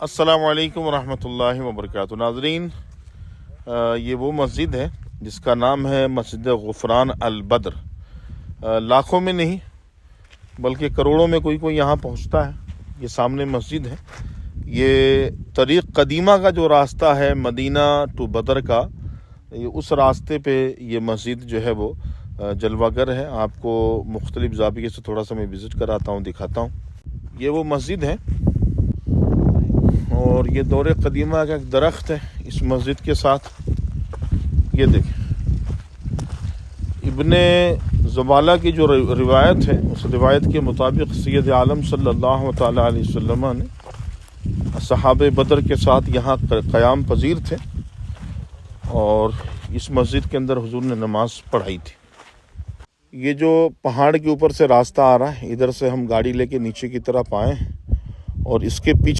السلام علیکم ورحمۃ اللہ وبرکاتہ۔ ناظرین، یہ وہ مسجد ہے جس کا نام ہے مسجد غفران البدر۔ لاکھوں میں نہیں بلکہ کروڑوں میں کوئی یہاں پہنچتا ہے۔ یہ سامنے مسجد ہے۔ یہ طریق قدیمہ کا جو راستہ ہے مدینہ ٹو بدر کا، اس راستے پہ یہ مسجد جو ہے وہ جلوہ گر ہے۔ آپ کو مختلف زاویے سے تھوڑا سا میں وزٹ کراتا ہوں، دکھاتا ہوں۔ یہ وہ مسجد ہے اور یہ دور قدیمہ کا ایک درخت ہے اس مسجد کے ساتھ۔ یہ دیکھیں، ابن زبالہ کی جو روایت ہے، اس روایت کے مطابق سید عالم صلی اللہ تعالیٰ علیہ وسلم نے صحابہ بدر کے ساتھ یہاں قیام پذیر تھے اور اس مسجد کے اندر حضور نے نماز پڑھائی تھی۔ یہ جو پہاڑ کے اوپر سے راستہ آ رہا ہے، ادھر سے ہم گاڑی لے کے نیچے کی طرف آئے ہیں اور اس کے پیچھے